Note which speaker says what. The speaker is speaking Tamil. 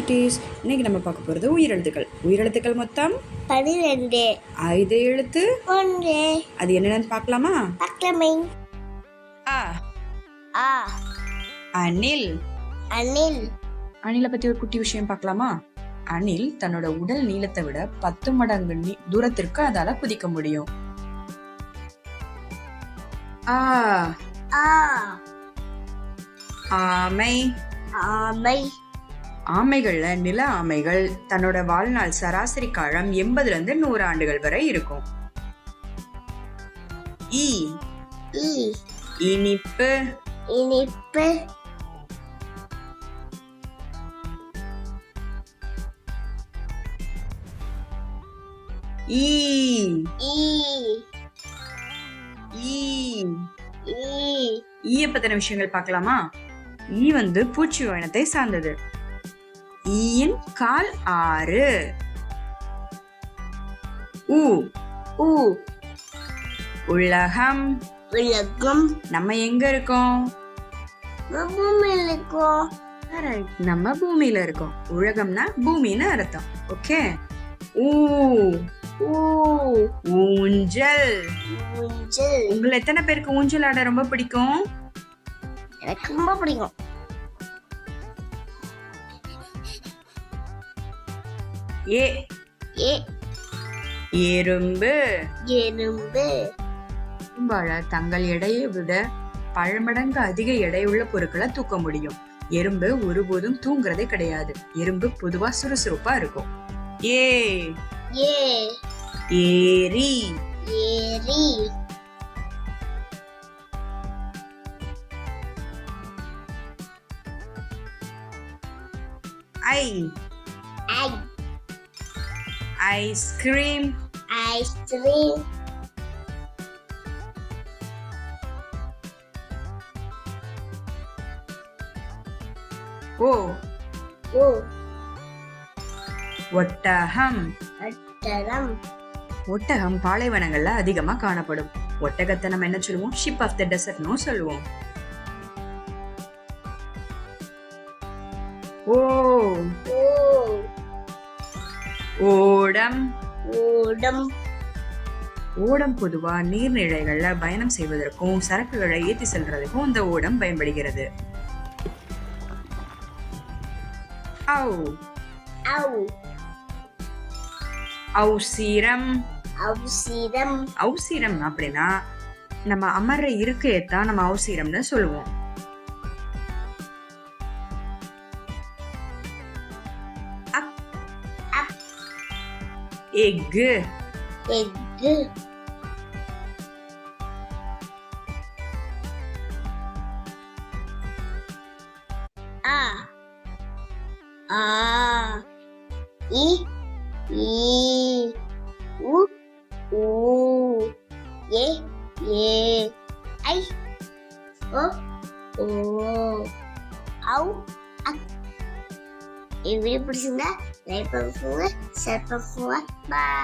Speaker 1: குட்டீஸ். இன்னைக்கு நம்ம பார்க்க போகிறது உயிரெழுத்துக்கள். உயிரெழுத்துக்கள் மொத்தம்
Speaker 2: 12.
Speaker 1: 5 எழுத்து.
Speaker 2: 1.
Speaker 1: அது என்னென்னு பார்க்கலாமா?
Speaker 2: பார்க்கலாமே.
Speaker 1: அ
Speaker 2: ஆ
Speaker 1: அணில்.
Speaker 2: அணில்.
Speaker 1: அணிலை பற்றி ஒரு குட்டி விஷயம் பார்க்கலாமா? அணில் தன்னோட உடல் நீளத்தை விட 10 மடங்கு தூரத்திற்கு அதால குதிக்க முடியும். ஆ
Speaker 2: ஆ
Speaker 1: ஆமை.
Speaker 2: ஆமை.
Speaker 1: ஆமைகள்ல நில ஆமைகள் தன்னோட வாழ்நாள் சராசரி காலம் 80 இருந்து 100 ஆண்டுகள் வரை இருக்கும். ஈ
Speaker 2: ஈ
Speaker 1: இனிப்பு.
Speaker 2: இனிப்பு.
Speaker 1: ஈ
Speaker 2: ஈ
Speaker 1: ஈ
Speaker 2: ஈ
Speaker 1: ஈய பத்தின விஷயங்கள் பார்க்கலாமா? ஈ பூச்சி இனத்தை சார்ந்தது. ஈயின் கால் 6. ஊ
Speaker 2: ஊ
Speaker 1: உலகம்.
Speaker 2: உலகம்.
Speaker 1: நம்ம எங்க இருக்கோம்?
Speaker 2: பூமியில இருக்கோம்.
Speaker 1: நம்ம பூமியில இருக்கோம். உலகம்னா பூமின்னு அர்த்தம். ஓகே. ஊ
Speaker 2: ஊ
Speaker 1: ஊஞ்சல்.
Speaker 2: ஊஞ்சல்.
Speaker 1: உங்களை எத்தனை பேருக்கு ஊஞ்சல் ஆட ரொம்ப பிடிக்கும்?
Speaker 2: எனக்கு ரொம்ப பிடிக்கும்.
Speaker 1: ஏ
Speaker 2: ஏ
Speaker 1: எறும்பு.
Speaker 2: எறும்பு.
Speaker 1: தங்கள் எடையை விட பல மடங்கு அதிக எடையுள்ள பொருட்களை தூக்க முடியும். எறும்பு ஒருபோதும் தூங்குறதே கிடையாது. எறும்பு பொதுவா சுறுசுறுப்பா இருக்கும். ஏ
Speaker 2: ஏ
Speaker 1: ஏரி.
Speaker 2: ஏரி.
Speaker 1: ஐ
Speaker 2: ஐ
Speaker 1: ஐஸ்கிரீம்.
Speaker 2: ஐஸ்கிரீம்.
Speaker 1: ஓ
Speaker 2: ஓ
Speaker 1: ஒட்டகம்.
Speaker 2: ஒட்டகம்.
Speaker 1: ஒட்டகம் பாலைவனங்கள்ல அதிகமா காணப்படும். ஒட்டகத்தை நம்ம என்ன சொல்லுவோம்? ஷிப் ஆஃப் த டெசர்ட்னு சொல்லுவோம். ஓ
Speaker 2: ஓ
Speaker 1: ஓடம்.
Speaker 2: ஓடம்.
Speaker 1: ஓடம் பொதுவா நீர்நிலைகள்ல பயணம் செய்வதற்கும் சரக்குகளை ஏற்றி செல்றதுக்கும் இந்த ஓடம் பயன்படுகிறது. ஔ
Speaker 2: ஔ
Speaker 1: ஔசீரம்.
Speaker 2: ஔசீரம்.
Speaker 1: ஔசீரம் அப்படின்னா நம்ம அமர்ற இருக்கையத்தான் நம்ம ஔசீரம்னு சொல்லுவோம். எக்கு.
Speaker 2: எக்கு. ஆ ஆ இ ஈ உ ஊ ஏ ஏ ஐ ஓ ஓ ஔ அக். இந்த வீடியோ பிடிச்சிருந்தா லைக் பண்ணுங்க, ஷேர் பண்ணுங்க. பாய்.